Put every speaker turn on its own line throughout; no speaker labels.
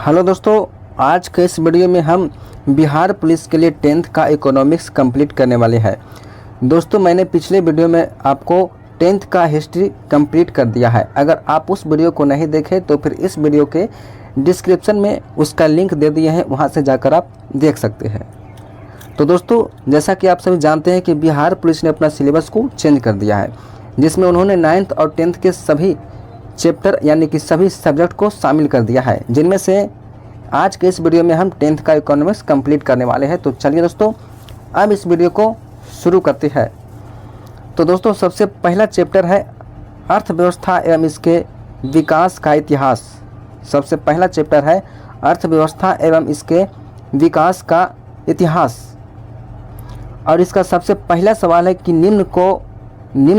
Hello दोस्तों, आज के इस वीडियो में हम बिहार पुलिस के लिए 10th का इकोनॉमिक्स कंप्लीट करने वाले हैं। दोस्तों, मैंने पिछले वीडियो में आपको 10th का हिस्ट्री कंप्लीट कर दिया है। अगर आप उस वीडियो को नहीं देखें तो फिर इस वीडियो के डिस्क्रिप्शन में उसका लिंक दे दिए हैं, वहां से जाकर आप देख सकते हैं। तो दोस्तों, जैसा कि आप सभी जानते हैं कि बिहार पुलिस ने अपना सिलेबस को चेंज कर दिया है, जिसमें उन्होंने 9th और 10th के सभी चैप्टर यानी कि सभी सब्जेक्ट को शामिल कर दिया है, जिनमें से आज के इस वीडियो में हम 10th का इकोनॉमिक्स कंप्लीट करने वाले हैं। तो चलिए दोस्तों, अब इस वीडियो को शुरू करते हैं। तो दोस्तों, सबसे पहला चैप्टर है अर्थव्यवस्था एवं इसके विकास का इतिहास। सबसे पहला चैप्टर है अर्थव्यवस्था एवं इसके विकास का इतिहास, और इसका सबसे पहला सवाल है कि निम्न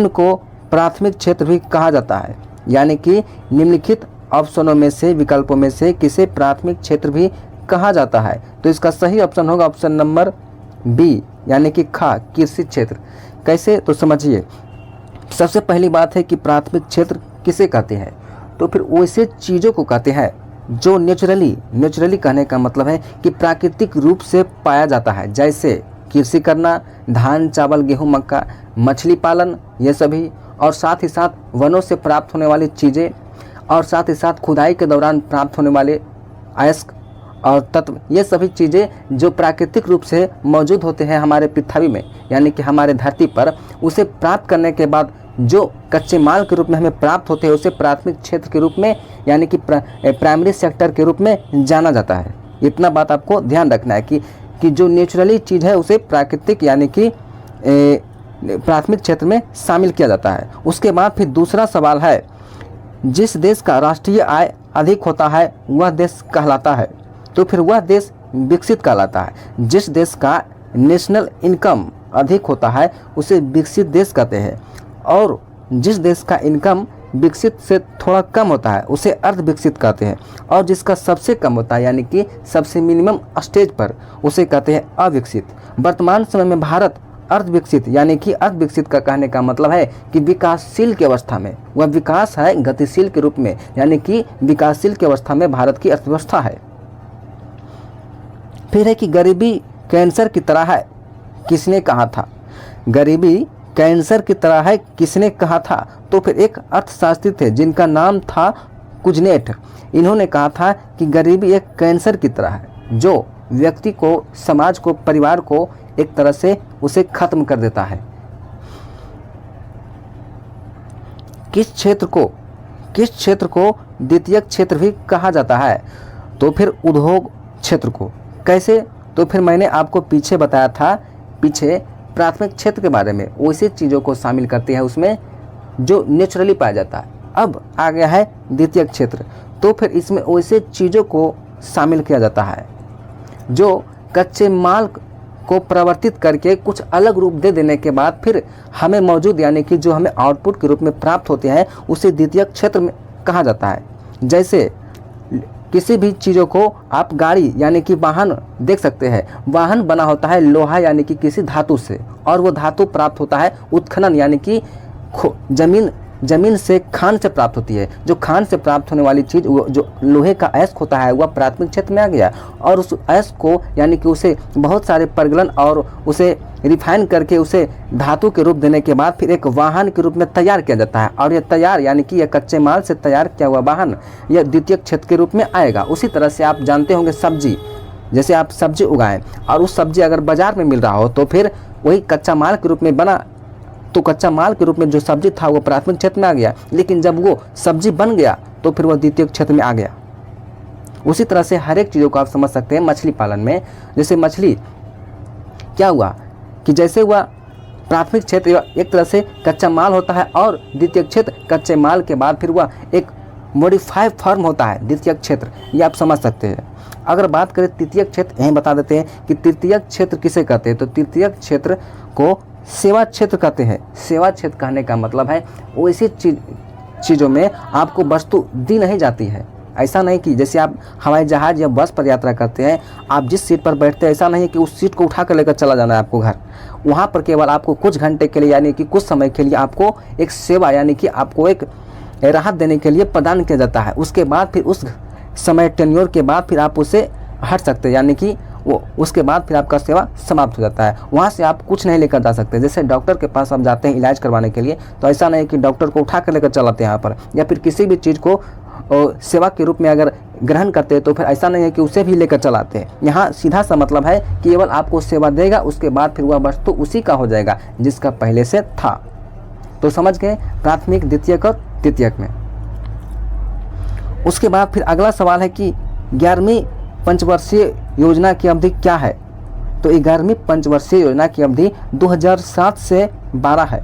को प्राथमिक क्षेत्र भी कहा जाता है, यानी कि निम्नलिखित ऑप्शनों में से विकल्पों में से किसे प्राथमिक क्षेत्र भी कहा जाता है। तो इसका सही ऑप्शन होगा ऑप्शन नंबर बी, यानी कि खा, कृषि क्षेत्र। कैसे, तो समझिए। सबसे पहली बात है कि प्राथमिक क्षेत्र किसे कहते हैं, तो फिर वैसे चीज़ों को कहते हैं जो नेचुरली कहने का मतलब है कि प्राकृतिक रूप से पाया जाता है, जैसे कृषि करना, धान चावल गेहूँ मक्का, मछली पालन, ये सभी, और साथ ही साथ वनों से प्राप्त होने वाली चीज़ें, और साथ ही साथ खुदाई के दौरान प्राप्त होने वाले अयस्क और तत्व, ये सभी चीज़ें जो प्राकृतिक रूप से मौजूद होते हैं हमारे पृथ्वी में, यानी कि हमारे धरती पर, उसे प्राप्त करने के बाद जो कच्चे माल के रूप में हमें प्राप्त होते हैं उसे प्राथमिक क्षेत्र के रूप में यानी कि प्राइमरी सेक्टर के रूप में जाना जाता है। इतना बात आपको ध्यान रखना है कि जो नेचुरली चीज़ है उसे प्राकृतिक यानी कि प्राथमिक क्षेत्र में शामिल किया जाता है। उसके बाद फिर दूसरा सवाल है, जिस देश का राष्ट्रीय आय अधिक होता है वह देश कहलाता है। तो फिर वह देश विकसित कहलाता है। जिस देश का नेशनल इनकम अधिक होता है उसे विकसित देश कहते हैं, और जिस देश का इनकम विकसित से थोड़ा कम होता है उसे अर्ध विकसित कहते हैं, और जिसका सबसे कम होता है यानी कि सबसे मिनिमम स्टेज पर उसे कहते हैं अविकसित। वर्तमान समय में भारत अर्ध विकसित यानी कि अर्ध विकसित का कहने का मतलब है कि विकासशील की अवस्था में, वह विकास है गतिशील के रूप में, यानी कि विकासशील की अवस्था में भारत की अर्थव्यवस्था है। फिर है कि गरीबी कैंसर की तरह है, किसने कहा था? गरीबी कैंसर की तरह है, किसने कहा था? तो फिर एक अर्थशास्त्री थे जिनका नाम था कुजनेट। इन्होंने कहा था कि गरीबी एक कैंसर की तरह है जो व्यक्ति को, समाज को, परिवार को एक तरह से उसे खत्म कर देता है। किस क्षेत्र को द्वितीयक क्षेत्र भी कहा जाता है? तो फिर उद्योग क्षेत्र को। कैसे? तो फिर मैंने आपको पीछे बताया था, पीछे प्राथमिक क्षेत्र के बारे में, वैसे चीज़ों को शामिल करती है उसमें जो नेचुरली पाया जाता है। अब आ गया है द्वितीयक क्षेत्र, तो फिर इसमें वैसे चीज़ों को शामिल किया जाता है जो कच्चे माल को परिवर्तित करके कुछ अलग रूप दे देने के बाद फिर हमें मौजूद यानी कि जो हमें आउटपुट के रूप में प्राप्त होते हैं उसे द्वितीयक क्षेत्र में कहा जाता है। जैसे किसी भी चीज़ों को आप गाड़ी यानी कि वाहन देख सकते हैं, वाहन बना होता है लोहा यानी कि किसी धातु से, और वो धातु प्राप्त होता है उत्खनन यानी कि जमीन से खान से प्राप्त होती है। जो खान से प्राप्त होने वाली चीज़, वो जो लोहे का अयस्क होता है, वह प्राथमिक क्षेत्र में आ गया, और उस अयस्क को यानी कि उसे बहुत सारे परगलन और उसे रिफाइन करके उसे धातु के रूप देने के बाद फिर एक वाहन के रूप में तैयार किया जाता है, और यह तैयार यानी कि यह कच्चे माल से तैयार किया हुआ वाहन यह द्वितीयक क्षेत्र के रूप में आएगा। उसी तरह से आप जानते होंगे सब्जी, जैसे आप सब्जी उगाएं और उस सब्जी अगर बाजार में मिल रहा हो तो फिर वही कच्चा माल के रूप में बना, तो कच्चा माल के रूप में जो सब्जी था वो प्राथमिक क्षेत्र में आ गया, लेकिन जब वो सब्जी बन गया तो फिर वह द्वितीयक क्षेत्र में आ गया। उसी तरह से हर एक चीज़ों को आप समझ सकते हैं मछली पालन में। जैसे मछली क्या हुआ कि जैसे हुआ प्राथमिक क्षेत्र एक तरह से कच्चा माल होता है, और द्वितीयक क्षेत्र कच्चे माल के बाद फिर वह एक मॉडिफाइड फॉर्म होता है द्वितीयक क्षेत्र, ये आप समझ सकते हैं। अगर बात करें तृतीयक क्षेत्र, यहीं बता देते हैं कि तृतीयक क्षेत्र किसे कहते हैं। तो तृतीयक क्षेत्र को सेवा क्षेत्र कहते हैं। सेवा क्षेत्र कहने का मतलब है वैसी चीज़ों में आपको वस्तु दी नहीं जाती है। ऐसा नहीं कि जैसे आप हवाई जहाज़ या बस पर यात्रा करते हैं, आप जिस सीट पर बैठते हैं ऐसा नहीं है कि उस सीट को उठा कर लेकर चला जाना है आपको घर। वहाँ पर केवल आपको कुछ घंटे के लिए यानी कि कुछ समय के लिए आपको एक सेवा यानी कि आपको एक राहत देने के लिए प्रदान किया जाता है। उसके बाद फिर उस समय टेन्योर के बाद फिर आप उसे हट सकते हैं, यानी कि वो उसके बाद फिर आपका सेवा समाप्त हो जाता है। वहाँ से आप कुछ नहीं लेकर जा सकते। जैसे डॉक्टर के पास आप जाते हैं इलाज करवाने के लिए, तो ऐसा नहीं कि डॉक्टर को उठा कर लेकर चलाते हैं यहाँ पर, या फिर किसी भी चीज़ को सेवा के रूप में अगर ग्रहण करते हैं तो फिर ऐसा नहीं है कि उसे भी लेकर चलाते हैं। यहाँ सीधा सा मतलब है कि केवल आपको सेवा देगा, उसके बाद फिर वह वस्तु उसी का हो जाएगा जिसका पहले से था। तो समझ गए प्राथमिक, द्वितीयक और तृतीयक में। उसके बाद फिर अगला सवाल है कि 11वीं पंचवर्षीय योजना की अवधि क्या है। तो 11वीं पंचवर्षीय योजना की अवधि 2007 से 12 है,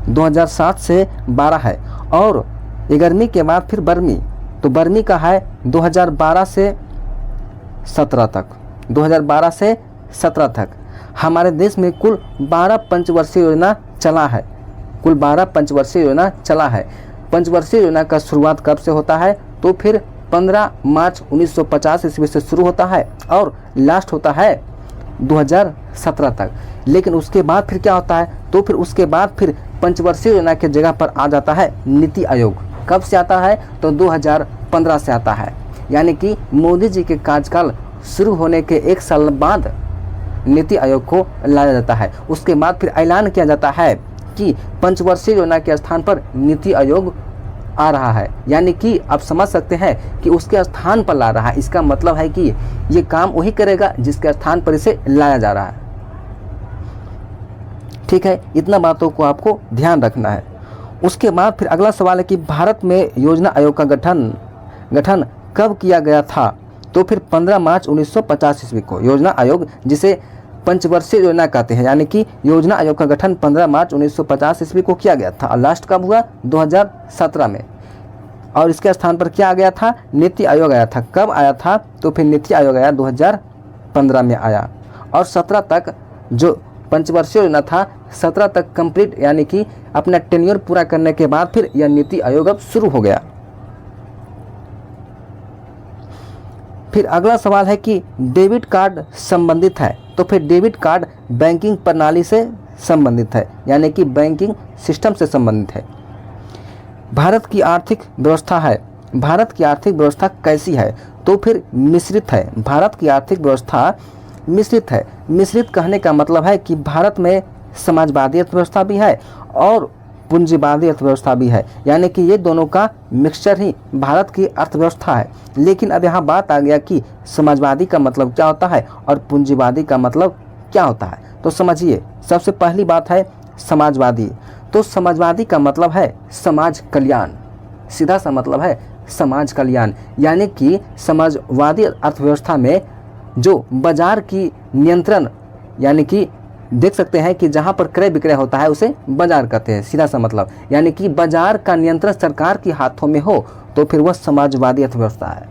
2007 से 12 है। और 11वीं के बाद फिर 12वीं, तो 12वीं का है 2012 से 17 तक, 2012 से 17 तक। हमारे देश में कुल 12 पंचवर्षीय योजना चला है, कुल 12 पंचवर्षीय योजना चला है। पंचवर्षीय योजना का शुरुआत कब से होता है, तो फिर 15 मार्च 1950 ईस्वी से शुरू होता है और लास्ट होता है 2017 तक। लेकिन उसके बाद फिर क्या होता है, तो फिर उसके बाद फिर पंचवर्षीय योजना के जगह पर आ जाता है नीति आयोग। कब से आता है, तो 2015 से आता है, यानी कि मोदी जी के कार्यकाल शुरू होने के 1 साल बाद नीति आयोग को लाया जाता है। उसके बाद फिर ऐलान किया जाता है कि पंचवर्षीय योजना के स्थान पर नीति आयोग आ रहा है, यानी कि आप समझ सकते हैं कि उसके स्थान पर ला रहा है। इसका मतलब है कि ये काम वही करेगा जिसके स्थान पर इसे लाया जा रहा है। ठीक है, इतना बातों को आपको ध्यान रखना है। उसके बाद फिर अगला सवाल है कि भारत में योजना आयोग का गठन कब किया गया था। तो फिर 15 मार्च 1950 ईस्वी को योजना आयोग, जिसे पंचवर्षीय योजना कहते हैं, यानी कि योजना आयोग का गठन 15 मार्च 1950 ईस्वी को किया गया था और लास्ट कब हुआ, 2017 में। और इसके स्थान पर क्या आ गया था, नीति आयोग आया था। कब आया था, तो फिर नीति आयोग आया 2015 में आया। और 17 तक जो पंचवर्षीय योजना था 17 तक कंप्लीट, यानी कि अपना टेन्योर पूरा करने के बाद फिर यह नीति आयोग अब शुरू हो गया। फिर अगला सवाल है कि डेबिट कार्ड संबंधित है। तो फिर डेबिट कार्ड बैंकिंग प्रणाली से संबंधित है, यानी कि बैंकिंग सिस्टम से संबंधित है। भारत की आर्थिक व्यवस्था है, भारत की आर्थिक व्यवस्था कैसी है, तो फिर मिश्रित है। भारत की आर्थिक व्यवस्था मिश्रित है। मिश्रित कहने का मतलब है कि भारत में समाजवादी अर्थव्यवस्था भी है और पूंजीवादी अर्थव्यवस्था भी है, यानी कि ये दोनों का मिक्सचर ही भारत की अर्थव्यवस्था है। लेकिन अब यहाँ बात आ गया कि समाजवादी का मतलब क्या होता है और पूंजीवादी का मतलब क्या होता है। तो समझिए, सबसे पहली बात है समाजवादी। तो समाजवादी का मतलब है समाज कल्याण, सीधा सा मतलब है समाज कल्याण, यानी कि समाजवादी अर्थव्यवस्था में जो बाजार की नियंत्रण, यानी कि देख सकते हैं कि जहां पर क्रय विक्रय होता है उसे बाजार कहते हैं, सीधा सा मतलब, यानी कि बाजार का नियंत्रण सरकार के हाथों में हो तो फिर वह समाजवादी अर्थव्यवस्था है।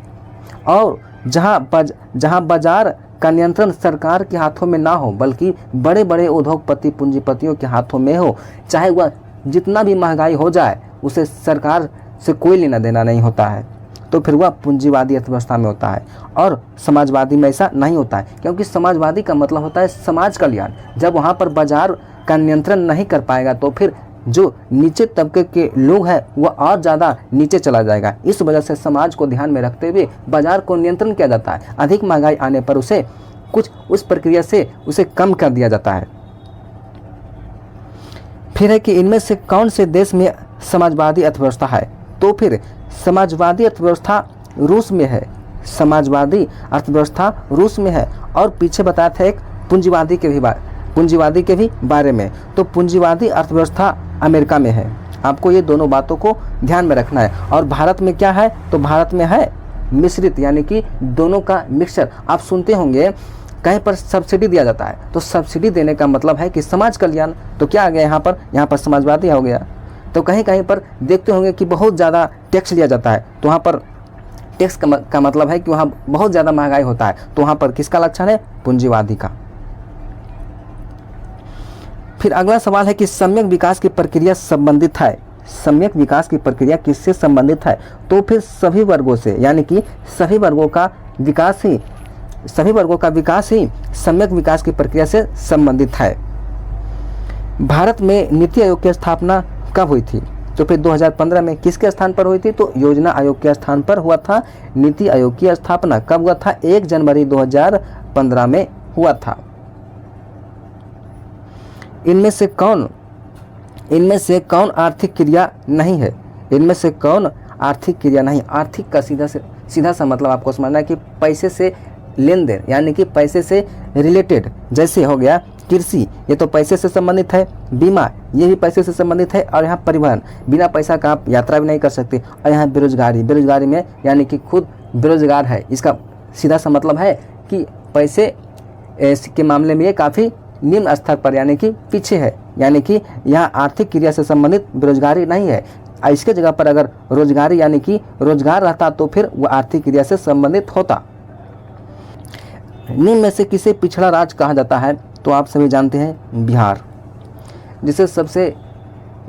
और जहां बाजार का नियंत्रण सरकार के हाथों में ना हो बल्कि बड़े बड़े उद्योगपति पूंजीपतियों के हाथों में हो, चाहे वह जितना भी महंगाई हो जाए उसे सरकार से कोई लेना देना नहीं होता है, तो फिर वह पूंजीवादी अर्थव्यवस्था में होता है। और समाजवादी में ऐसा नहीं होता है, क्योंकि समाजवादी का मतलब होता है समाज कल्याण। जब वहाँ पर बाजार का नियंत्रण नहीं कर पाएगा तो फिर जो नीचे तबके के लोग हैं वह और ज़्यादा नीचे चला जाएगा। इस वजह से समाज को ध्यान में रखते हुए बाजार को नियंत्रण किया जाता है। अधिक महंगाई आने पर उसे कुछ उस प्रक्रिया से उसे कम कर दिया जाता है। फिर है कि इनमें से कौन से देश में समाजवादी अर्थव्यवस्था है। तो फिर समाजवादी अर्थव्यवस्था रूस में है, समाजवादी अर्थव्यवस्था रूस में है। और पीछे बताया था एक पूंजीवादी के भी बारे में। तो पूंजीवादी अर्थव्यवस्था अमेरिका में है। आपको ये दोनों बातों को ध्यान में रखना है। और भारत में क्या है, तो भारत में है मिश्रित, यानी कि दोनों का मिक्सचर। आप सुनते होंगे कहीं पर सब्सिडी दिया जाता है, तो सब्सिडी देने का मतलब है कि समाज कल्याण। तो क्या आ गया यहाँ पर समाजवादी हो गया। तो कहीं कहीं पर देखते होंगे कि बहुत ज़्यादा टैक्स लिया जाता है, तो वहाँ पर टैक्स का मतलब है कि वहाँ बहुत ज़्यादा महंगाई होता है, तो वहाँ पर किसका लक्षण है, पूंजीवादी का। फिर अगला सवाल है कि सम्यक विकास की प्रक्रिया संबंधित है। सम्यक विकास की प्रक्रिया किससे संबंधित है। तो फिर सभी वर्गों से, यानी कि सभी वर्गों का विकास ही सम्यक विकास की प्रक्रिया से संबंधित है। भारत में नीति आयोग की स्थापना कब हुई थी। तो फिर 2015 में किसके स्थान पर हुई थी? तो योजना आयोग के स्थान पर हुआ था नीति आयोग की स्थापना। कब हुआ था? 1 जनवरी 2015 में हुआ था। इनमें से कौन आर्थिक क्रिया नहीं है? इनमें से कौन आर्थिक क्रिया नहीं? आर्थिक का सीधा सा मतलब आपको समझना है कि पैसे से लेन देन, यानी कि पैसे से रिलेटेड। जैसे हो गया कृषि, ये तो पैसे से संबंधित है। बीमा, ये भी पैसे से संबंधित है। और यहाँ परिवहन, बिना पैसा का आप यात्रा भी नहीं कर सकते। और यहाँ बेरोजगारी में यानी कि खुद बेरोजगार है, इसका सीधा सा मतलब है कि पैसे के मामले में ये काफ़ी निम्न स्तर पर यानी कि पीछे है, यानी कि यहाँ आर्थिक क्रिया से संबंधित बेरोजगारी नहीं है। इसके जगह पर अगर रोजगारी यानी कि रोजगार रहता तो फिर वह आर्थिक क्रिया से संबंधित होता। निम्न में से किसे पिछड़ा राज्य कहा जाता है? तो आप सभी जानते हैं बिहार, जिसे सबसे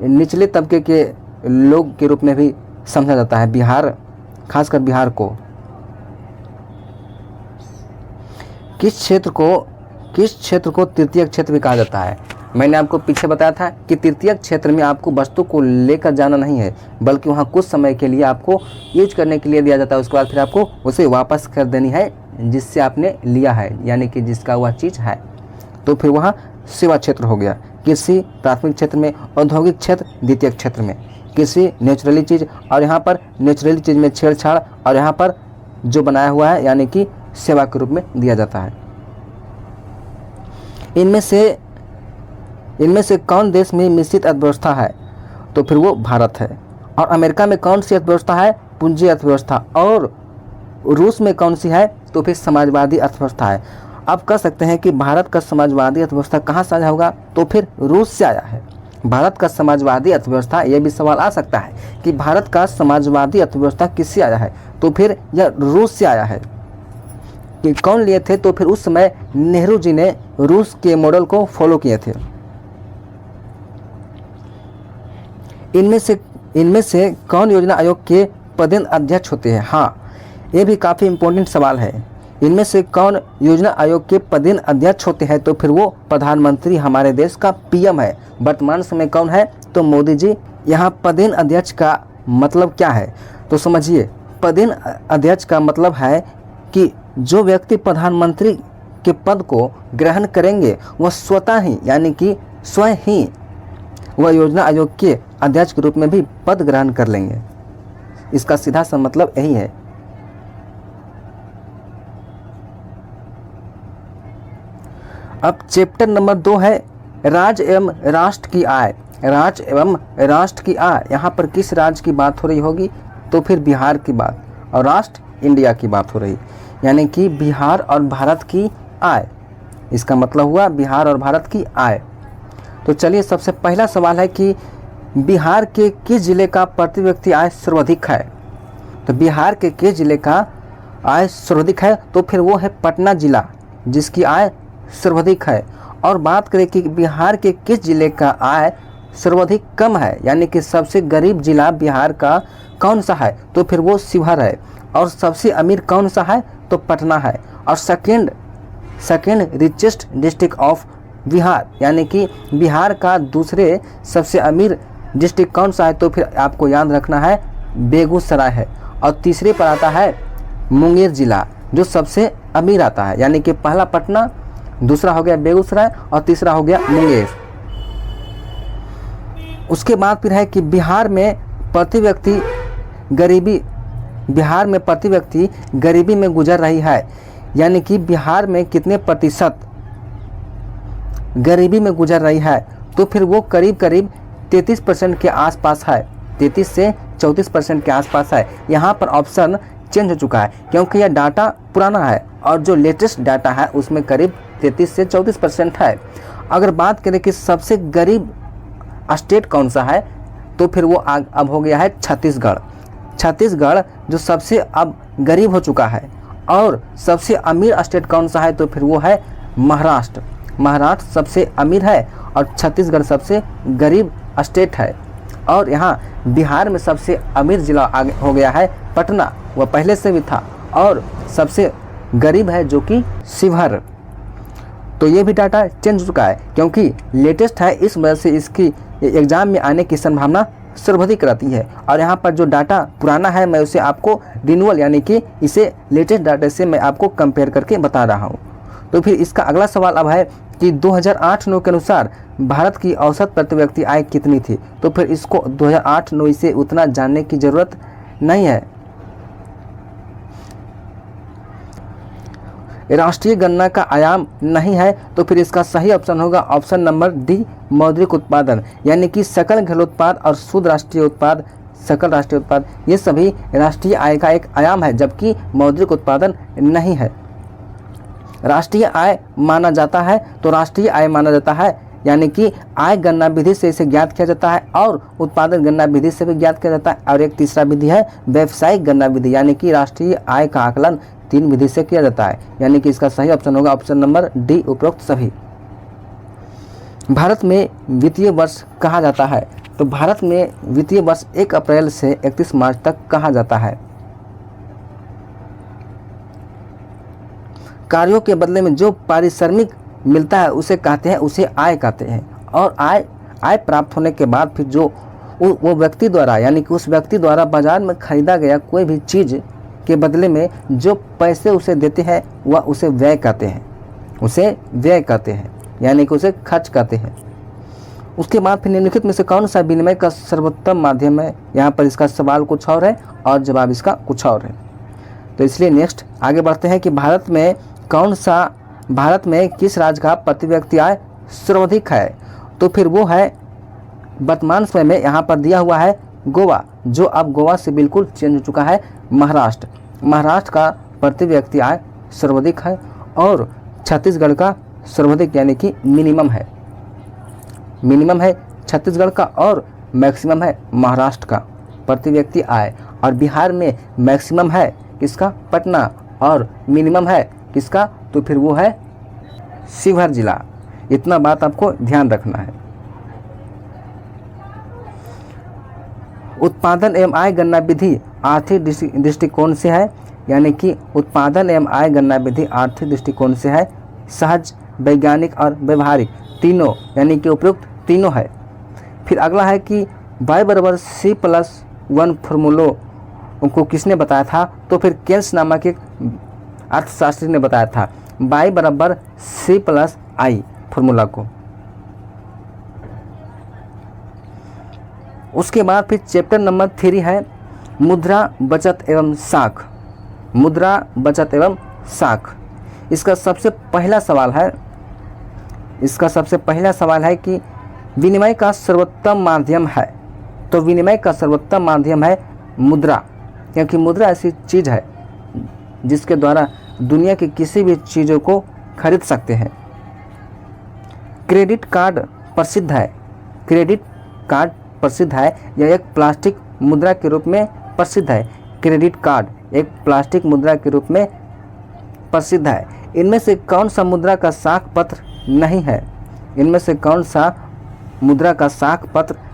निचले तबके के लोग के रूप में भी समझा जाता है। बिहार, खासकर बिहार को किस क्षेत्र को तृतीयक क्षेत्र भी कहा जाता है? मैंने आपको पीछे बताया था कि तृतीयक क्षेत्र में आपको वस्तु को लेकर जाना नहीं है, बल्कि वहाँ कुछ समय के लिए आपको यूज करने के लिए दिया जाता है। उसके बाद फिर आपको उसे वापस कर देनी है जिससे आपने लिया है, यानी कि जिसका वह चीज़ है। तो फिर वहाँ सेवा क्षेत्र हो गया। कृषि प्राथमिक क्षेत्र में, औद्योगिक क्षेत्र द्वितीयक क्षेत्र में। कृषि नेचुरली चीज़, और यहाँ पर नेचुरली चीज़ में छेड़छाड़, और यहाँ पर जो बनाया हुआ है यानी कि सेवा के रूप में दिया जाता है। इनमें से कौन देश में मिश्रित अर्थव्यवस्था है? तो फिर वो भारत है। और अमेरिका में कौन सी अर्थव्यवस्था है? पूंजी अर्थव्यवस्था। और रूस में कौन सी है? तो फिर समाजवादी अर्थव्यवस्था है। आप कह सकते हैं कि भारत का समाजवादी अर्थव्यवस्था कहाँ से आया होगा? तो फिर रूस से आया है। भारत का समाजवादी अर्थव्यवस्था, ये भी सवाल आ सकता है कि भारत का समाजवादी अर्थव्यवस्था किससे आया है? तो फिर यह रूस से आया है। कि कौन लिए थे? तो फिर उस समय नेहरू जी ने रूस के मॉडल को फॉलो किए थे। इनमें से कौन योजना आयोग के पदेन अध्यक्ष होते हैं? हाँ, ये भी काफ़ी इम्पोर्टेंट सवाल है। इनमें से कौन योजना आयोग के पदेन अध्यक्ष होते हैं? तो फिर वो प्रधानमंत्री, हमारे देश का पीएम है। वर्तमान समय कौन है? तो मोदी जी। यहाँ पदेन अध्यक्ष का मतलब क्या है? तो समझिए, पदेन अध्यक्ष का मतलब है कि जो व्यक्ति प्रधानमंत्री के पद को ग्रहण करेंगे वह स्वतः ही यानी कि स्वयं ही वह योजना आयोग के अध्यक्ष के रूप में भी पद ग्रहण कर लेंगे। इसका सीधा सा मतलब यही है। अब चैप्टर नंबर 2 है राज्य एवं राष्ट्र की आय। राज्य एवं राष्ट्र की आय, यहाँ पर किस राज्य की बात हो रही होगी? तो फिर बिहार की बात, और राष्ट्र इंडिया की बात हो रही, यानी कि बिहार और भारत की आय। इसका मतलब हुआ बिहार और भारत की आय। तो चलिए, सबसे पहला सवाल है कि बिहार के किस जिले का प्रति व्यक्ति आय सर्वाधिक है? तो बिहार के किस जिले का आय सर्वाधिक है? तो फिर वो है पटना जिला, जिसकी आय सर्वाधिक है। और बात करें कि बिहार के किस जिले का आय सर्वाधिक कम है, यानी कि सबसे गरीब जिला बिहार का कौन सा है? तो फिर वो शिवहर है। और सबसे अमीर कौन सा है? तो पटना है। और second richest district of Bihar, यानी कि बिहार का दूसरे सबसे अमीर डिस्ट्रिक्ट कौन सा है? तो फिर आपको याद रखना है बेगूसराय है। और तीसरे पर आता है मुंगेर जिला, जो सबसे अमीर आता है, यानी कि पहला पटना, दूसरा हो गया बेगूसराय और तीसरा हो गया मुंगेर। उसके बाद फिर है कि बिहार में प्रति व्यक्ति गरीबी में गुजर रही है, यानी कि बिहार में कितने प्रतिशत गरीबी में गुजर रही है? तो फिर वो करीब 33% के आसपास है। 33 से 34% के आसपास है। यहाँ पर ऑप्शन चेंज हो चुका है क्योंकि यह डाटा पुराना है और जो लेटेस्ट डाटा है उसमें करीब 33 से 34% है। अगर बात करें कि सबसे गरीब स्टेट कौन सा है, तो फिर वो अब हो गया है छत्तीसगढ़ जो सबसे अब गरीब हो चुका है। और सबसे अमीर स्टेट कौन सा है? तो फिर वो है महाराष्ट्र सबसे अमीर है और छत्तीसगढ़ सबसे गरीब स्टेट है। और यहाँ बिहार में सबसे अमीर जिला आगे हो गया है पटना, वह पहले से भी था, और सबसे गरीब है जो कि शिवहर। तो ये भी डाटा चेंज हो चुका है क्योंकि लेटेस्ट है, इस वजह से इसकी एग्ज़ाम में आने की संभावना सर्वाधिक रहती है। और यहाँ पर जो डाटा पुराना है मैं उसे आपको रिन्यूअल यानी कि इसे लेटेस्ट डाटा से मैं आपको कंपेयर करके बता रहा हूँ। तो फिर इसका अगला सवाल अब है कि 2008-9 के अनुसार भारत की औसत प्रति व्यक्ति आय कितनी थी। तो फिर इसको 2008-9 से उतना जानने की ज़रूरत नहीं है। राष्ट्रीय गणना का आयाम नहीं है, तो फिर इसका सही ऑप्शन होगा ऑप्शन नंबर डी, मौद्रिक उत्पादन, यानी कि सकल घरेलू और शुद्ध राष्ट्रीय उत्पाद, सकल राष्ट्रीय उत्पाद ये सभी राष्ट्रीय आय का एक आयाम है, जबकि मौद्रिक उत्पादन नहीं है। राष्ट्रीय आय माना जाता है तो राष्ट्रीय आय माना जाता है यानी कि आय गणना विधि से इसे ज्ञात किया जाता है और उत्पादन गणना विधि से भी ज्ञात किया जाता है। और एक तीसरा विधि है व्यावसायिक गणना विधि, यानी कि राष्ट्रीय आय का आकलन 3 विधि से किया जाता है, यानी कि इसका सही ऑप्शन होगा ऑप्शन नंबर डी, उपरोक्त सभी। भारत में वित्तीय वर्ष कहा जाता है। तो भारत में वित्तीय वर्ष 1 अप्रैल से 31 मार्च तक कहा जाता है। कार्यों के बदले में जो पारिश्रमिक मिलता है उसे कहते हैं, उसे आय कहते हैं। और आय प्राप्त होने के बाद फिर जो वो व्यक्ति द्वारा यानी कि उस व्यक्ति द्वारा बाजार में खरीदा गया कोई भी चीज़ के बदले में जो पैसे उसे देते हैं वह उसे व्यय कहते हैं, उसे व्यय कहते हैं यानी कि उसे खर्च कहते हैं। उसके बाद फिर निम्नलिखित में से कौन सा विनिमय का सर्वोत्तम माध्यम है। यहाँ पर इसका सवाल कुछ और है और जवाब इसका कुछ और है। तो इसलिए नेक्स्ट आगे बढ़ते हैं कि भारत में किस राज्य का प्रति व्यक्ति आय सर्वाधिक है। तो फिर वो है वर्तमान समय में यहाँ पर दिया हुआ है गोवा, जो अब गोवा से बिल्कुल चेंज हो चुका है महाराष्ट्र। महाराष्ट्र का प्रति व्यक्ति आय सर्वाधिक है और छत्तीसगढ़ का सर्वाधिक यानी कि मिनिमम है छत्तीसगढ़ का और मैक्सिमम है महाराष्ट्र का प्रति व्यक्ति आय। और बिहार में मैक्सिमम है किसका, पटना, और मिनिमम है किसका, तो फिर वो है शिवहर जिला। इतना बात आपको ध्यान रखना है। उत्पादन एवं आय गणना विधि आर्थिक दृष्टिकोण से है, यानी कि उत्पादन एवं आय गणना विधि आर्थिक दृष्टिकोण से है, सहज, वैज्ञानिक और व्यवहारिक तीनों यानी कि उपयुक्त तीनों है। फिर अगला है कि y बराबर C+1 फॉर्मूलों को किसने बताया था। तो फिर केल्स नामक एक अर्थशास्त्री ने बताया था y बराबर C+I फॉर्मूला को। उसके बाद फिर चैप्टर नंबर 3 है मुद्रा बचत एवं साख। मुद्रा बचत एवं साख इसका सबसे पहला सवाल है कि विनिमय का सर्वोत्तम माध्यम है। तो विनिमय का सर्वोत्तम माध्यम है मुद्रा, क्योंकि मुद्रा ऐसी चीज़ है जिसके द्वारा दुनिया की किसी भी चीज़ों को खरीद सकते हैं। क्रेडिट कार्ड प्रसिद्ध है, यह एक प्लास्टिक मुद्रा के रूप में प्रसिद्ध है। क्रेडिट कार्ड एक प्लास्टिक मुद्रा के रूप में प्रसिद्ध है। इनमें से कौन सा मुद्रा का साख पत्र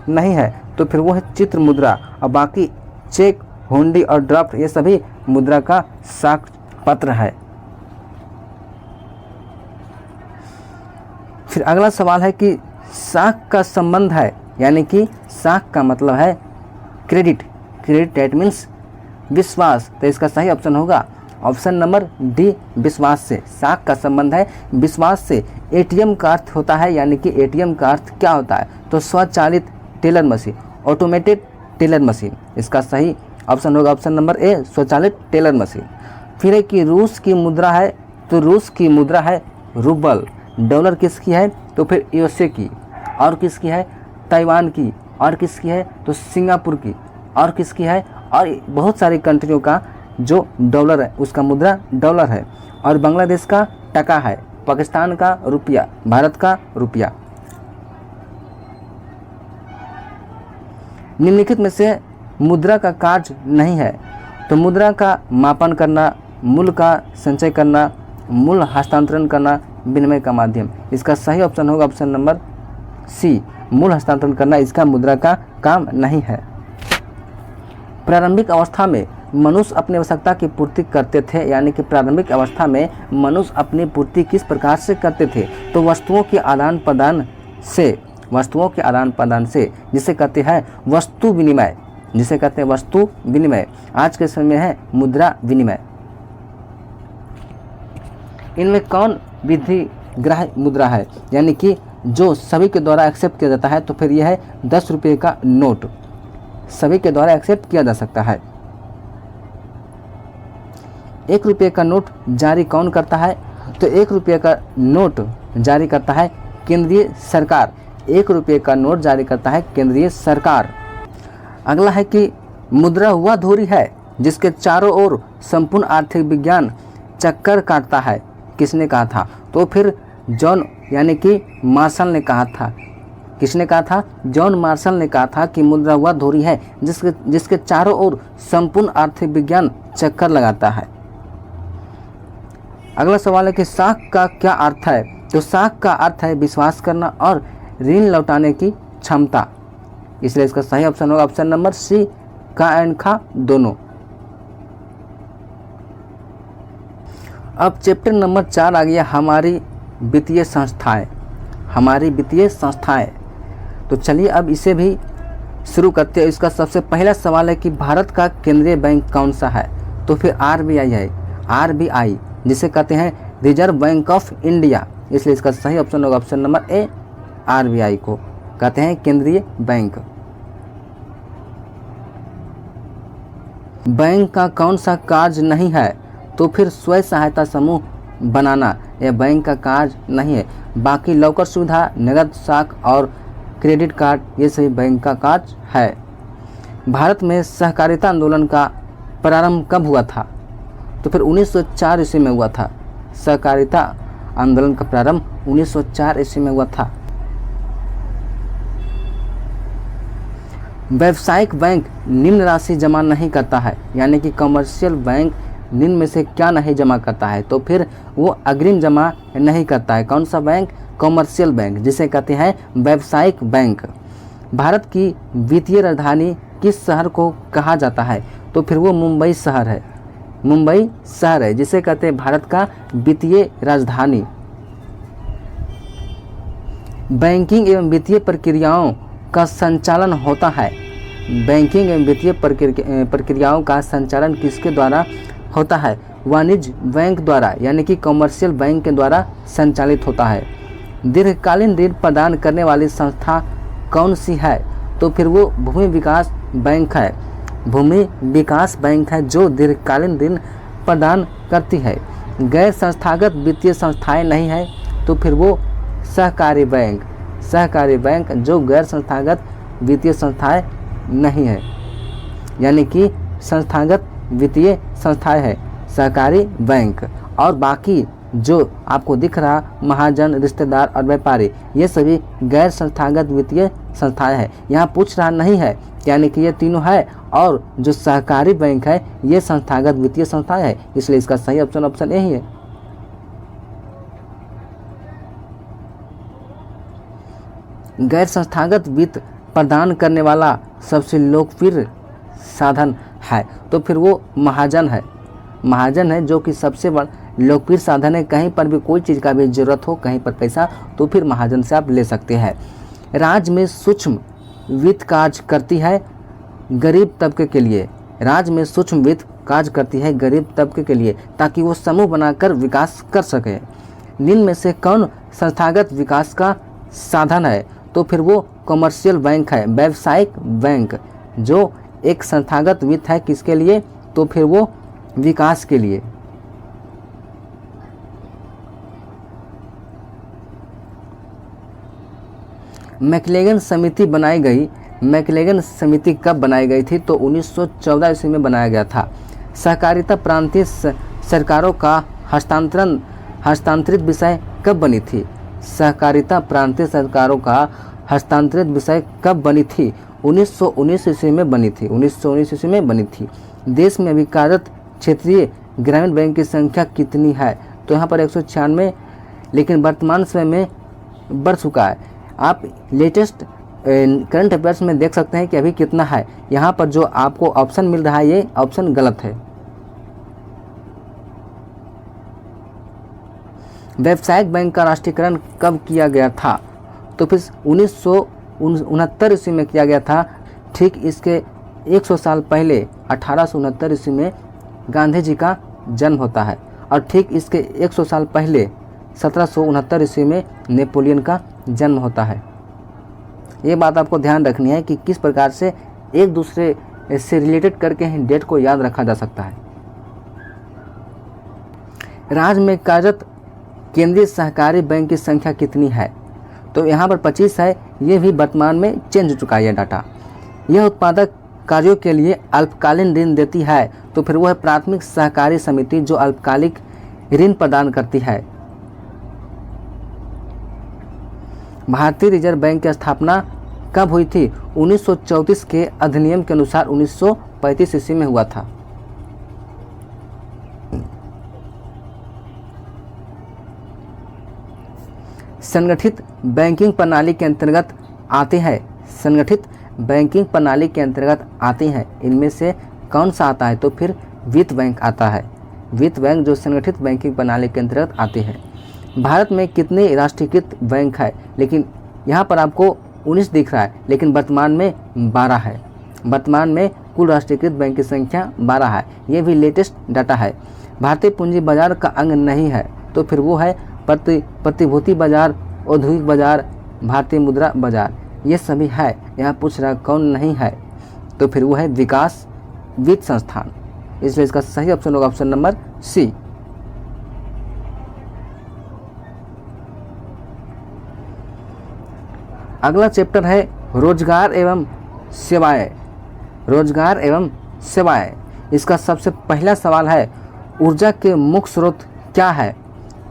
नहीं है। तो फिर वो है चित्र मुद्रा, और बाकी चेक, हुंडी और ड्राफ्ट ये सभी मुद्रा का साख पत्र है। फिर अगला सवाल है कि साख का संबंध है, यानी कि साख का मतलब है क्रेडिट डेट मीन्स विश्वास। तो इसका सही ऑप्शन होगा ऑप्शन नंबर डी, विश्वास से। साख का संबंध है विश्वास से। एटीएम का अर्थ होता है, यानी कि एटीएम का अर्थ क्या होता है, तो स्वचालित teller machine, automated teller machine. इसका सही ऑप्शन होगा ऑप्शन नंबर ए, स्वचालित टेलर मशीन। फिर है कि रूस की मुद्रा है, तो रूस की मुद्रा है रूबल। डॉलर किसकी है, तो फिर यूएसए की, और किसकी है, ताइवान की, और किसकी है, तो सिंगापुर की, और किसकी है, और बहुत सारी कंट्रियों का जो डॉलर है उसका मुद्रा डॉलर है। और बांग्लादेश का टका है, पाकिस्तान का रुपया, भारत का रुपया। निम्नलिखित में से मुद्रा का कार्य नहीं है। तो मुद्रा का मापन करना, मूल्य का संचय करना, मूल्य हस्तांतरण करना, विनिमय का माध्यम। इसका सही ऑप्शन होगा ऑप्शन नंबर सी, मूल्य हस्तांतरण करना इसका मुद्रा का काम नहीं है। प्रारंभिक अवस्था में मनुष्य अपनी आवश्यकता की पूर्ति करते थे, यानी कि प्रारंभिक अवस्था में मनुष्य अपनी पूर्ति किस प्रकार से करते थे, तो वस्तुओं के आदान प्रदान से वस्तुओं के आदान प्रदान से, जिसे कहते हैं वस्तु विनिमय, जिसे कहते हैं वस्तु विनिमय। आज के समय में है मुद्रा विनिमय। इनमें कौन विधि ग्राह्य मुद्रा है, यानी कि जो सभी के द्वारा एक्सेप्ट किया जाता है, तो फिर यह है 10 रुपये का नोट, सभी के द्वारा एक्सेप्ट किया जा सकता है। 1 रुपये का नोट जारी कौन करता है, तो 1 रुपये का नोट जारी करता है केंद्रीय सरकार। 1 रुपये का नोट जारी करता है केंद्रीय सरकार। अगला है कि मुद्रा वह धुरी है जिसके चारों ओर संपूर्ण आर्थिक विज्ञान चक्कर काटता है। किसने कहा था, तो फिर जॉन यानी कि मार्शल ने कहा था। किसने कहा था, जॉन मार्शल ने कहा था कि मुद्रा वह धुरी है जिसके चारों ओर संपूर्ण आर्थिक विज्ञान चक्कर लगाता है। अगला सवाल है कि साख का क्या अर्थ है, तो साख का अर्थ है विश्वास करना और ऋण लौटाने की क्षमता, इसलिए इसका सही ऑप्शन होगा ऑप्शन नंबर सी, का एंड खा दोनों। अब चैप्टर नंबर 4 आ गया हमारी वित्तीय संस्थाएं, हमारी वित्तीय संस्थाएं। तो चलिए अब इसे भी शुरू करते हैं। इसका सबसे पहला सवाल है कि भारत का केंद्रीय बैंक कौन सा है, तो फिर आरबीआई है, आरबीआई जिसे कहते हैं रिजर्व बैंक ऑफ इंडिया, इसलिए इसका सही ऑप्शन होगा ऑप्शन नंबर ए, आरबीआई को कहते हैं केंद्रीय बैंक। बैंक का कौन सा कार्य नहीं है, तो फिर स्वयं सहायता समूह बनाना यह बैंक का कार्य नहीं है। बाकी लॉकर सुविधा, नगद साख और क्रेडिट कार्ड ये सभी बैंक का कार्य है। भारत में सहकारिता आंदोलन का प्रारंभ कब हुआ था, तो फिर 1904 ईस्वी में हुआ था। सहकारिता आंदोलन का प्रारंभ 1904 ईस्वी में हुआ था। व्यावसायिक बैंक निम्न राशि जमा नहीं करता है, यानी कि कमर्शियल बैंक निम्न में से क्या नहीं जमा करता है, तो फिर वो अग्रिम जमा नहीं करता है। कौन सा बैंक, कमर्शियल बैंक जिसे कहते हैं व्यावसायिक बैंक। भारत की वित्तीय राजधानी किस शहर को कहा जाता है, तो फिर वो मुंबई शहर है, मुंबई शहर है जिसे कहते हैं भारत का वित्तीय राजधानी। बैंकिंग एवं वित्तीय प्रक्रियाओं का संचालन होता है, बैंकिंग एवं वित्तीय प्रक्रियाओं का संचालन किसके द्वारा होता है, वाणिज्य बैंक द्वारा, यानी कि कमर्शियल बैंक के द्वारा संचालित होता है। दीर्घकालीन ऋण प्रदान करने वाली संस्था कौन सी है, तो फिर वो भूमि विकास बैंक है, भूमि विकास बैंक है जो दीर्घकालीन ऋण प्रदान करती है। गैर संस्थागत वित्तीय संस्थाएं नहीं है, तो फिर वो सहकारी बैंक, सहकारी बैंक जो गैर संस्थागत वित्तीय संस्थाएं नहीं है, यानी कि संस्थागत वित्तीय संस्थाएं है सहकारी बैंक। और बाकी जो आपको दिख रहा महाजन, रिश्तेदार और व्यापारी ये सभी गैर संस्थागत वित्तीय संस्थाएं हैं। यहाँ पूछ रहा नहीं है, यानी कि ये तीनों है, और जो सहकारी बैंक है ये संस्थागत वित्तीय संस्थाएं है, इसलिए इसका सही ऑप्शन ऑप्शन यही है। गैर संस्थागत वित्त प्रदान करने वाला सबसे लोकप्रिय साधन है, तो फिर वो महाजन है, महाजन है जो कि सबसे बड़ा लोकप्रिय साधन है। कहीं पर भी कोई चीज़ का भी जरूरत हो, कहीं पर पैसा, तो फिर महाजन से आप ले सकते हैं। राज्य में सूक्ष्म वित्त कार्य करती है गरीब तबके के लिए, राज्य में सूक्ष्म वित्त कार्य करती है गरीब तबके के लिए ताकि वो समूह बनाकर विकास कर सके। निम्न में से कौन संस्थागत विकास का साधन है, तो फिर वो कमर्शियल बैंक है, व्यावसायिक बैंक जो एक संस्थागत वित्त है किसके लिए, तो फिर वो विकास के लिए। मैकलेगन समिति बनाई गई, मैकलेगन समिति कब बनाई गई थी, तो 1914 ईस्वी में बनाया गया था। सहकारिता प्रांतीय सरकारों का हस्तांतरित विषय कब बनी थी, सहकारिता प्रांतीय सरकारों का हस्तांतरित विषय कब बनी थी, 1919 ईस्वी में बनी थी, 1919 ईस्वी में बनी थी। देश में अभी कार्यरत क्षेत्रीय ग्रामीण बैंक की संख्या कितनी है, तो यहाँ पर 196, लेकिन वर्तमान समय में बढ़ चुका है। आप लेटेस्ट करंट अफेयर्स में देख सकते हैं कि अभी कितना है। यहाँ पर जो आपको ऑप्शन मिल रहा है ये ऑप्शन गलत है। व्यावसायिक बैंक का राष्ट्रीयकरण कब किया गया था, तो फिर 1969 ईस्वी में किया गया था। ठीक इसके 100 साल पहले 1869 ईस्वी में गांधी जी का जन्म होता है और ठीक इसके 100 साल पहले 1769 ईस्वी में नेपोलियन का जन्म होता है। ये बात आपको ध्यान रखनी है कि किस प्रकार से एक दूसरे से रिलेटेड करके ही डेट को याद रखा जा सकता है। राज्य में कार्यरत केंद्रीय सहकारी बैंक की संख्या कितनी है? तो यहाँ पर 25 है। ये भी वर्तमान में चेंज हो चुका है डाटा। यह उत्पादक कार्यों के लिए अल्पकालीन ऋण देती है, तो फिर वह प्राथमिक सहकारी समिति जो अल्पकालिक ऋण प्रदान करती है। भारतीय रिजर्व बैंक की स्थापना कब हुई थी? 1934 के अधिनियम के अनुसार 1935 ईस्वी में हुआ था। संगठित बैंकिंग प्रणाली के अंतर्गत आते हैं। संगठित बैंकिंग प्रणाली के अंतर्गत आते हैं इनमें से कौन सा आता है? तो फिर वित्त बैंक आता है। वित्त बैंक जो संगठित बैंकिंग प्रणाली के अंतर्गत आते हैं। भारत में कितने राष्ट्रीयकृत बैंक है? लेकिन यहाँ पर आपको 19 दिख रहा है, लेकिन वर्तमान में 12 है। वर्तमान में कुल राष्ट्रीयकृत बैंक की संख्या 12 है। ये भी लेटेस्ट डाटा है। भारतीय पूंजी बाजार का अंग नहीं है, तो फिर वो है प्रतिभूति बाजार, औद्योगिक बाजार, भारतीय मुद्रा बाजार। ये सभी है। यहाँ पूछ रहा कौन नहीं है? तो फिर वो है विकास वित्त संस्थान। इसलिए इसका सही ऑप्शन होगा ऑप्शन नंबर सी। अगला चैप्टर है रोजगार एवं सेवाएं। रोजगार एवं सेवाएं। इसका सबसे पहला सवाल है ऊर्जा के मुख्य स्रोत क्या है?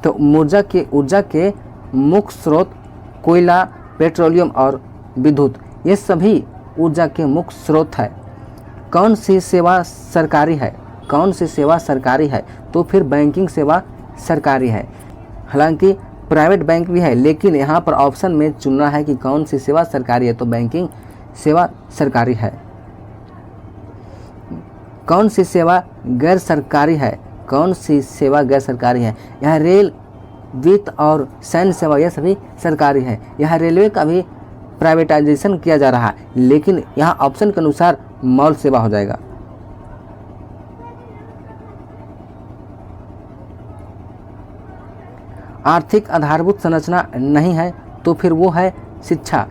तो ऊर्जा के मुख्य स्रोत कोयला, पेट्रोलियम और विद्युत, ये सभी ऊर्जा के मुख्य स्रोत है। कौन सी सेवा सरकारी है? कौन सी सेवा सरकारी है? तो फिर बैंकिंग सेवा सरकारी है। हालांकि प्राइवेट बैंक भी है, लेकिन यहाँ पर ऑप्शन में चुनना है कि कौन सी सेवा सरकारी है, तो बैंकिंग सेवा सरकारी है। कौन सी सेवा गैर सरकारी है? कौन सी सेवा गैर सरकारी है? यहाँ रेल, वित्त और सैन्य सेवा यह सभी सरकारी है। यहाँ रेलवे का भी प्राइवेटाइजेशन किया जा रहा है, लेकिन यहाँ ऑप्शन के अनुसार मॉल सेवा हो जाएगा। आर्थिक आधारभूत संरचना नहीं है, तो फिर वो है शिक्षा,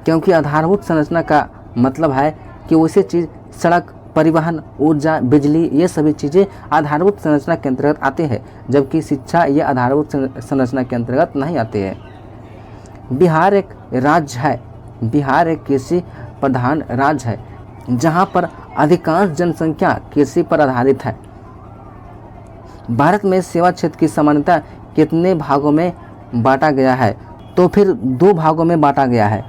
क्योंकि आधारभूत संरचना का मतलब है कि वैसे चीज़ सड़क, परिवहन, ऊर्जा, बिजली, ये सभी चीज़ें आधारभूत संरचना के अंतर्गत आते हैं, जबकि शिक्षा ये आधारभूत संरचना के अंतर्गत नहीं आते हैं। बिहार एक राज्य है। बिहार एक कृषि प्रधान राज्य है, जहाँ पर अधिकांश जनसंख्या कृषि पर आधारित है। भारत में सेवा क्षेत्र की समानता कितने भागों में बांटा गया है? तो फिर 2 भागों में बांटा गया है।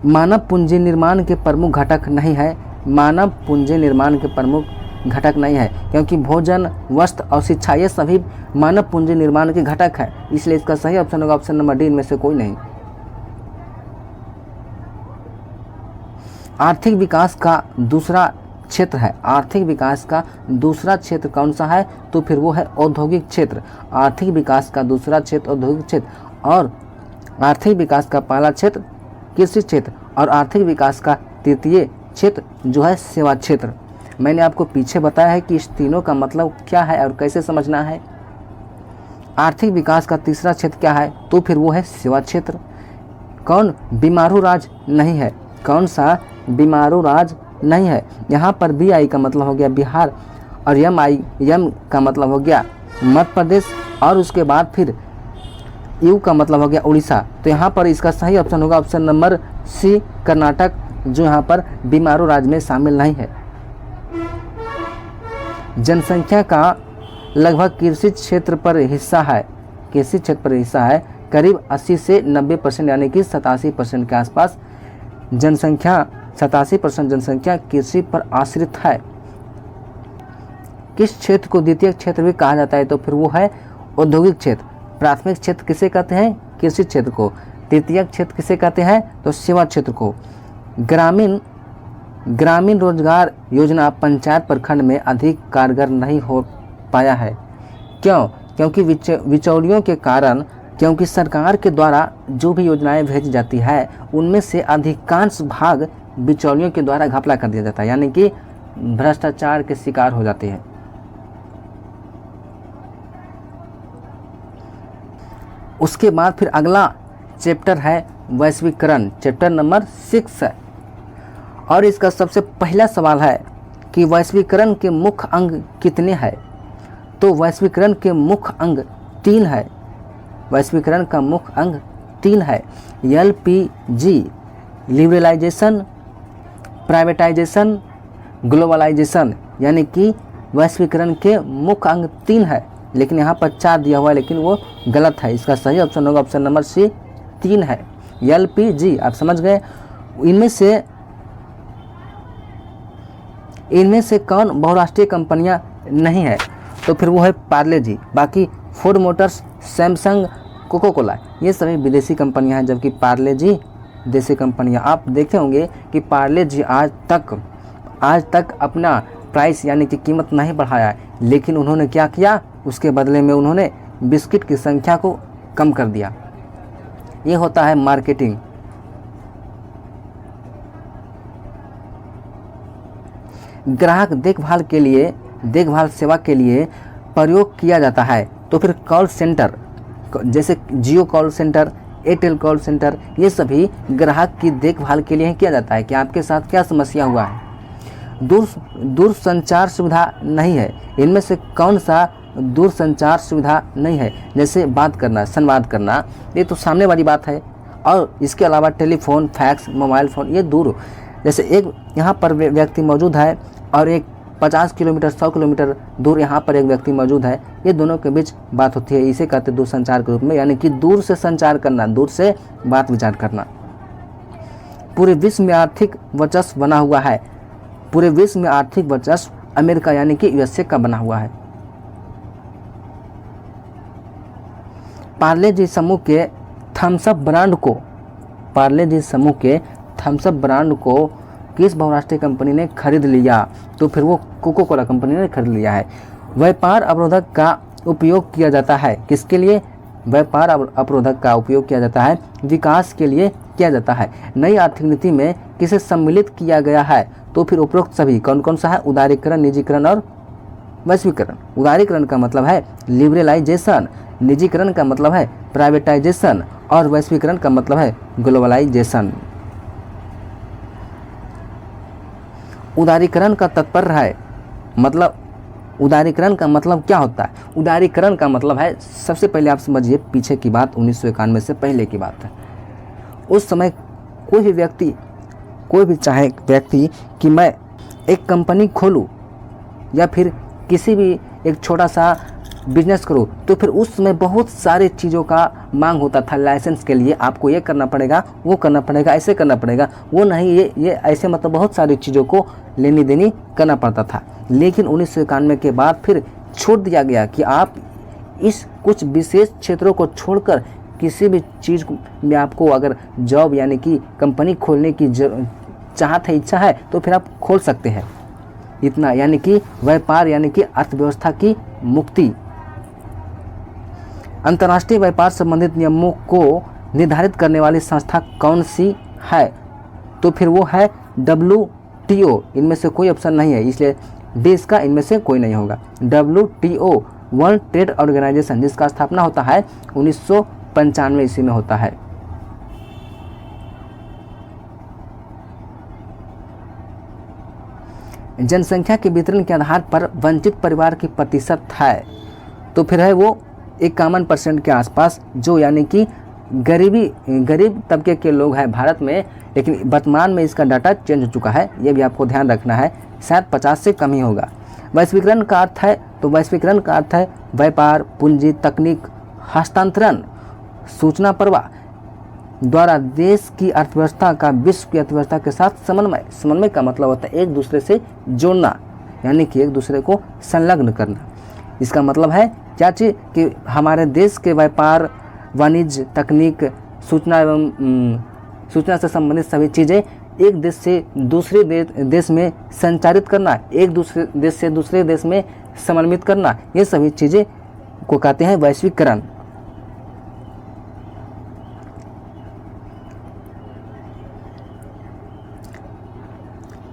मानव पूंजी निर्माण के प्रमुख घटक नहीं है। मानव पूंजी निर्माण के प्रमुख घटक नहीं है, क्योंकि भोजन, वस्त्र और शिक्षा ये सभी मानव पूंजी निर्माण के घटक है। इसलिए इसका सही ऑप्शन होगा ऑप्शन नंबर डी, इनमें से कोई नहीं। आर्थिक विकास का दूसरा क्षेत्र है। आर्थिक विकास का दूसरा क्षेत्र कौन सा है? तो फिर वो है औद्योगिक क्षेत्र। आर्थिक विकास का दूसरा क्षेत्र औद्योगिक क्षेत्र, और आर्थिक विकास का पहला क्षेत्र कृषि क्षेत्र, और आर्थिक विकास का तृतीय क्षेत्र जो है सेवा क्षेत्र। मैंने आपको पीछे बताया है कि इस तीनों का मतलब क्या है और कैसे समझना है। आर्थिक विकास का तीसरा क्षेत्र क्या है? तो फिर वो है सेवा क्षेत्र। कौन बीमारू राज्य नहीं है? कौन सा बीमारू राज्य नहीं है? यहाँ पर BI का मतलब हो गया बिहार, और M का मतलब हो गया मध्य प्रदेश, और उसके बाद फिर U का मतलब हो गया उड़ीसा। तो यहाँ पर इसका सही ऑप्शन होगा ऑप्शन नंबर C, कर्नाटक, जो यहाँ पर बीमारू राज्य में शामिल नहीं है। जनसंख्या का लगभग कृषि क्षेत्र पर हिस्सा है। कृषि क्षेत्र पर हिस्सा है करीब 80 से 90%, यानी कि 87% के आसपास जनसंख्या, 87% जनसंख्या कृषि पर आश्रित है। किस क्षेत्र को द्वितीयक क्षेत्र भी कहा जाता है? तो फिर वो है औद्योगिक क्षेत्र। प्राथमिक क्षेत्र किसे कहते हैं? कृषि क्षेत्र को। द्वितीयक क्षेत्र किसे कहते हैं? तो सेवा क्षेत्र को। ग्रामीण रोजगार योजना पंचायत प्रखंड में अधिक कारगर नहीं हो पाया है। क्यों? क्योंकि बिचौलियों के कारण क्योंकि सरकार के द्वारा जो भी योजनाएं भेजी जाती है उनमें से अधिकांश भाग बिचौलियों के द्वारा घपला कर दिया जाता है, यानी कि भ्रष्टाचार के शिकार हो जाते हैं। उसके बाद फिर अगला चैप्टर है वैश्वीकरण, चैप्टर नंबर 6 है। और इसका सबसे पहला सवाल है कि वैश्वीकरण के मुख्य अंग कितने हैं? तो वैश्वीकरण के मुख्य अंग 3 है। वैश्वीकरण का मुख्य अंग 3 है। LPG, लिबरलाइजेशन, प्राइवेटाइजेशन, ग्लोबलाइजेशन, यानी कि वैश्वीकरण के मुख्य अंग 3 है, लेकिन यहाँ पर 4 दिया हुआ है, लेकिन वो गलत है। इसका सही ऑप्शन होगा ऑप्शन नंबर सी, 3 है। LPG आप समझ गए। इनमें से कौन बहुराष्ट्रीय कंपनियां नहीं है? तो फिर वो है पार्ले जी। बाकी Ford Motors, Samsung, Coca Cola, ये सभी विदेशी कंपनियां हैं, जबकि पार्ले जी देसी कंपनियां। आप देखे होंगे कि पार्ले जी आज तक अपना प्राइस यानी कि कीमत नहीं बढ़ाया है, लेकिन उन्होंने क्या किया? उसके बदले में उन्होंने बिस्किट की संख्या को कम कर दिया। ये होता है मार्केटिंग। ग्राहक देखभाल सेवा के लिए प्रयोग किया जाता है। तो फिर कॉल सेंटर, जैसे Jio call centre, Airtel call centre, ये सभी ग्राहक की देखभाल के लिए किया जाता है कि आपके साथ क्या समस्या हुआ है। दूरसंचार सुविधा नहीं है। इनमें से कौन सा दूरसंचार सुविधा नहीं है? जैसे बात करना, संवाद करना, ये तो सामने वाली बात है। और इसके अलावा टेलीफोन, फैक्स, मोबाइल फ़ोन, ये दूर, जैसे एक यहाँ पर व्यक्ति मौजूद है और एक 50 किलोमीटर 100 किलोमीटर दूर यहाँ पर एक व्यक्ति मौजूद है, ये दोनों के बीच बात होती है। इसे कहते हैं दूरसंचार के रूप में, यानी कि दूर से संचार करना, दूर से बात विचार करना। पूरे विश्व में आर्थिक वर्चस्व बना हुआ है। पूरे विश्व में आर्थिक वर्चस्व अमेरिका यानी कि USA का बना हुआ है। पार्ले जी समूह के थम्स अप ब्रांड को किस बहुराष्ट्रीय कंपनी ने खरीद लिया? तो फिर वो कोको कोला कंपनी ने खरीद लिया है। व्यापार अवरोधक का उपयोग किया जाता है किसके लिए? व्यापार अवरोधक का उपयोग किया जाता है विकास के लिए किया जाता है। नई आर्थिक नीति में किसे सम्मिलित किया गया है? तो फिर उपरोक्त सभी कौन कौन सा है? उदारीकरण, निजीकरण और वैश्वीकरण। उदारीकरण का मतलब है लिबरलाइजेशन, निजीकरण का मतलब है प्राइवेटाइजेशन और वैश्वीकरण का मतलब है ग्लोबलाइजेशन। उदारीकरण का तात्पर्य है, मतलब उदारीकरण का मतलब क्या होता है? उदारीकरण का मतलब है, सबसे पहले आप समझिए पीछे की बात, 1991 से पहले की बात है। उस समय कोई भी चाहे व्यक्ति कि मैं एक कंपनी खोलूं या फिर किसी भी एक छोटा सा बिजनेस करूं, तो फिर उस समय बहुत सारे चीज़ों का मांग होता था। लाइसेंस के लिए आपको ये करना पड़ेगा, वो करना पड़ेगा, ऐसे करना पड़ेगा, वो नहीं ये ऐसे, मतलब बहुत सारी चीज़ों को लेनी देनी करना पड़ता था। लेकिन 1991 के बाद फिर छोड़ दिया गया कि आप इस कुछ विशेष क्षेत्रों को छोड़कर किसी भी चीज़ में आपको अगर जॉब यानी कि कंपनी खोलने की चाहत है, इच्छा है, तो फिर आप खोल सकते हैं। इतना, यानी कि व्यापार यानी कि अर्थव्यवस्था की मुक्ति। अंतर्राष्ट्रीय व्यापार संबंधित नियमों को निर्धारित करने वाली संस्था कौन सी है? तो फिर वो है WTO। इनमें से कोई ऑप्शन नहीं है, इसलिए देश का इनमें से कोई नहीं होगा। WTO वर्ल्ड ट्रेड ऑर्गेनाइजेशन, जिसका स्थापना होता है 1995 ईस्वी में होता है। जनसंख्या के वितरण के आधार पर वंचित परिवार की प्रतिशत है, तो फिर है वो 51% के आसपास, जो यानी कि गरीब तबके के लोग हैं भारत में। लेकिन वर्तमान में इसका डाटा चेंज हो चुका है, ये भी आपको ध्यान रखना है, शायद 50 से कम ही होगा। वैश्वीकरण का अर्थ है, तो वैश्वीकरण का अर्थ है व्यापार, पूंजी, तकनीक, हस्तांतरण, सूचना प्रवाह द्वारा देश की अर्थव्यवस्था का विश्व की अर्थव्यवस्था के साथ समन्वय। समन्वय का मतलब होता है एक दूसरे से जोड़ना, यानी कि एक दूसरे को संलग्न करना। इसका मतलब है क्या चीज़ कि हमारे देश के व्यापार, वाणिज्य, तकनीक, सूचना से संबंधित सभी चीज़ें एक देश से दूसरे देश में संचारित करना, एक दूसरे देश से दूसरे देश में समन्वित करना, ये सभी चीज़ें को कहते हैं वैश्वीकरण।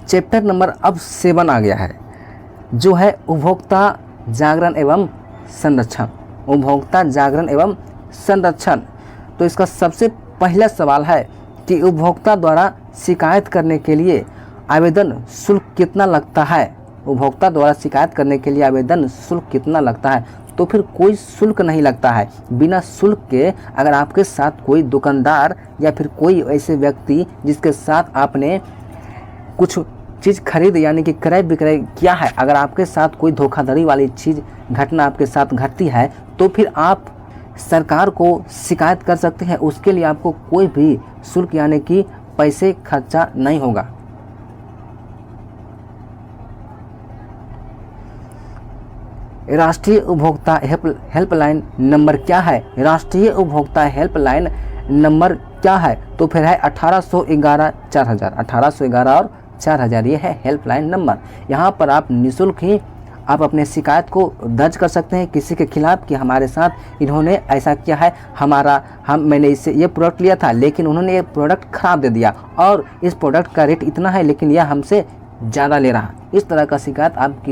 चैप्टर नंबर अब 7 आ गया है, जो है उपभोक्ता जागरण एवं संरक्षण। उपभोक्ता जागरण एवं संरक्षण। तो इसका सबसे पहला सवाल है कि उपभोक्ता द्वारा शिकायत करने के लिए आवेदन शुल्क कितना लगता है। उपभोक्ता द्वारा शिकायत करने के लिए आवेदन शुल्क कितना लगता है। तो फिर कोई शुल्क नहीं लगता है। बिना शुल्क के अगर आपके साथ कोई दुकानदार या फिर कोई ऐसे व्यक्ति जिसके साथ आपने कुछ चीज़ खरीद यानी कि क्रय विक्रय किया है, अगर आपके साथ कोई धोखाधड़ी वाली चीज़ घटना आपके साथ घटती है तो फिर आप सरकार को शिकायत कर सकते हैं। उसके लिए आपको कोई भी शुल्क यानी कि पैसे खर्चा नहीं होगा। राष्ट्रीय उपभोक्ता हेल्पलाइन नंबर क्या है। राष्ट्रीय उपभोक्ता हेल्पलाइन नंबर क्या है। तो फिर है 1811 4000। 1811 और 4000 ये है हेल्पलाइन नंबर। यहाँ पर आप निःशुल्क ही आप अपने शिकायत को दर्ज कर सकते हैं किसी के खिलाफ कि हमारे साथ इन्होंने ऐसा किया है, मैंने इससे ये प्रोडक्ट लिया था लेकिन उन्होंने ये प्रोडक्ट ख़राब दे दिया और इस प्रोडक्ट का रेट इतना है लेकिन यह हमसे ज़्यादा ले रहा। इस तरह का शिकायत आप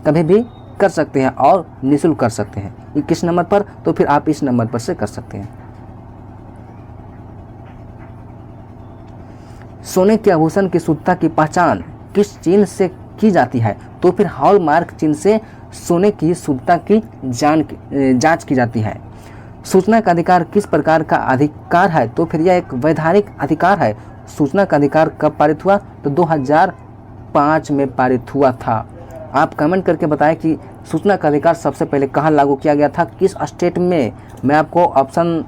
कभी भी कर सकते हैं और निःशुल्क कर सकते हैं। ये किस नंबर पर। तो फिर आप इस नंबर पर से कर सकते हैं। सोने के आभूषण की शुद्धता की पहचान किस चिन्ह से की जाती है। तो फिर हॉलमार्क चिन्ह से सोने की शुद्धता की जांच की जाती है। सूचना का अधिकार किस प्रकार का अधिकार है। तो फिर यह एक वैधानिक अधिकार है। सूचना का अधिकार कब पारित हुआ। तो 2005 में पारित हुआ था। आप कमेंट करके बताएं कि सूचना का अधिकार सबसे पहले कहाँ लागू किया गया था, किस स्टेट में। मैं आपको ऑप्शन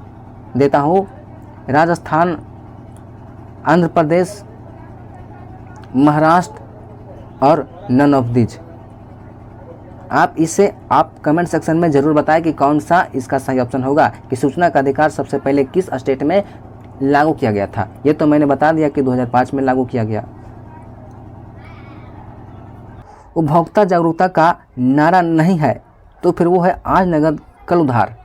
देता हूँ, राजस्थान, आंध्र प्रदेश, महाराष्ट्र और नन ऑफ दीज। आप कमेंट सेक्शन में ज़रूर बताएं कि कौन सा इसका सही ऑप्शन होगा कि सूचना का अधिकार सबसे पहले किस स्टेट में लागू किया गया था। ये तो मैंने बता दिया कि 2005 में लागू किया गया। उपभोक्ता जागरूकता का नारा नहीं है। तो फिर वो है आज नगद कल उधार।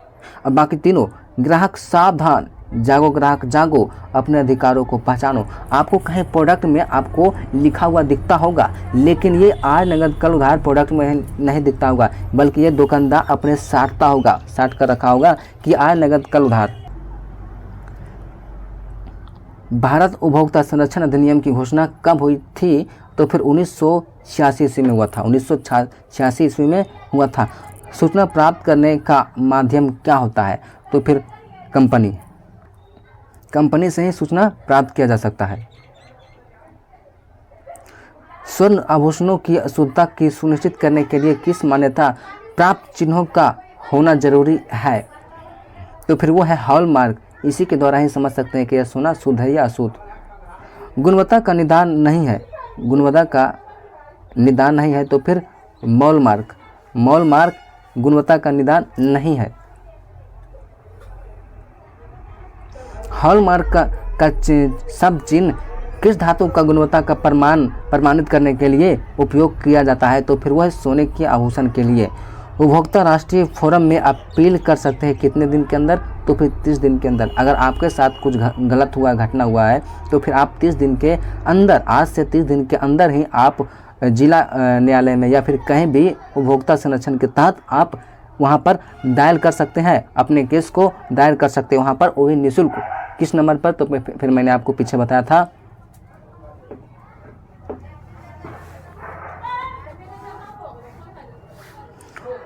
अब बाकी तीनों, ग्राहक सावधान, जागो ग्राहक जागो, अपने अधिकारों को पहचानो। आपको कहीं प्रोडक्ट में आपको लिखा हुआ दिखता होगा लेकिन ये आज नगद कल उधार प्रोडक्ट में नहीं दिखता होगा, बल्कि ये दुकानदार अपने साटता होगा, साट कर रखा होगा कि आज नगद कल उधार। भारत उपभोक्ता संरक्षण अधिनियम की घोषणा कब हुई थी। तो फिर 1986 ईस्वी में हुआ था। 1986 ईस्वी में हुआ था। सूचना प्राप्त करने का माध्यम क्या होता है। तो फिर कंपनी से ही सूचना प्राप्त किया जा सकता है। स्वर्ण आभूषणों की शुद्धता की सुनिश्चित करने के लिए किस मान्यता प्राप्त चिन्हों का होना जरूरी है। तो फिर वो है हॉलमार्क। इसी के द्वारा ही समझ सकते हैं कि यह सोना शुद्ध है या अशुद्ध। गुणवत्ता का निदान नहीं है। गुणवत्ता का निदान नहीं है। तो फिर मॉलमार्क गुणवत्ता का निदान नहीं है। हॉलमार्क का सब चिन्ह किस धातु का गुणवत्ता का प्रमाणित करने के लिए उपयोग किया जाता है। तो फिर वह सोने के आभूषण के लिए। उपभोक्ता राष्ट्रीय फोरम में अपील कर सकते हैं कितने दिन के अंदर। तो फिर 30 दिन के अंदर। अगर आपके साथ कुछ गलत हुआ, घटना हुआ है तो फिर आप 30 दिन के अंदर, आज से 30 दिन के अंदर ही आप जिला न्यायालय में या फिर कहीं भी उपभोक्ता संरक्षण के तहत आप वहां पर दायर कर सकते हैं, अपने केस को दायर कर सकते हैं वहां पर, वो भी निःशुल्क। किस नंबर पर। तो फिर मैंने आपको पीछे बताया था।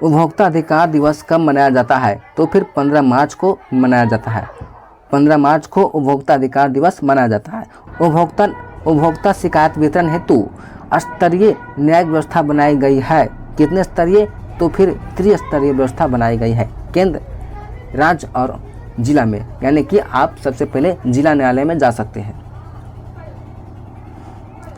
उपभोक्ता अधिकार दिवस कब मनाया जाता है। तो फिर 15 मार्च को मनाया जाता है। 15 मार्च को उपभोक्ता अधिकार दिवस मनाया जाता है। उपभोक्ता शिकायत वितरण हेतु स्तरीय न्यायिक व्यवस्था बनाई गई है। कितने स्तरीय। तो फिर त्रिस्तरीय व्यवस्था बनाई गई है केंद्र, राज्य और जिला में, यानी कि आप सबसे पहले जिला न्यायालय में जा सकते हैं।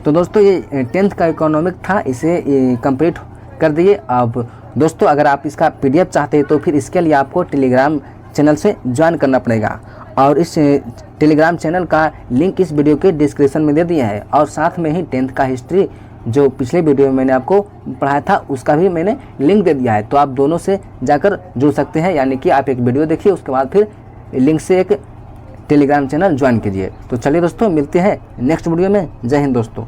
तो दोस्तों ये 10th का इकोनॉमिक था, इसे कंप्लीट कर दिए। अब दोस्तों अगर आप इसका PDF चाहते हैं तो फिर इसके लिए आपको टेलीग्राम चैनल से ज्वाइन करना पड़ेगा और इस टेलीग्राम चैनल का लिंक इस वीडियो के डिस्क्रिप्शन में दे दिया है और साथ में ही 10th का हिस्ट्री जो पिछले वीडियो में मैंने आपको पढ़ाया था उसका भी मैंने लिंक दे दिया है। तो आप दोनों से जाकर जुड़ सकते हैं, यानी कि आप एक वीडियो देखिए उसके बाद फिर लिंक से एक टेलीग्राम चैनल ज्वाइन कीजिए। तो चलिए दोस्तों मिलते हैं नेक्स्ट वीडियो में। जय हिंद दोस्तों।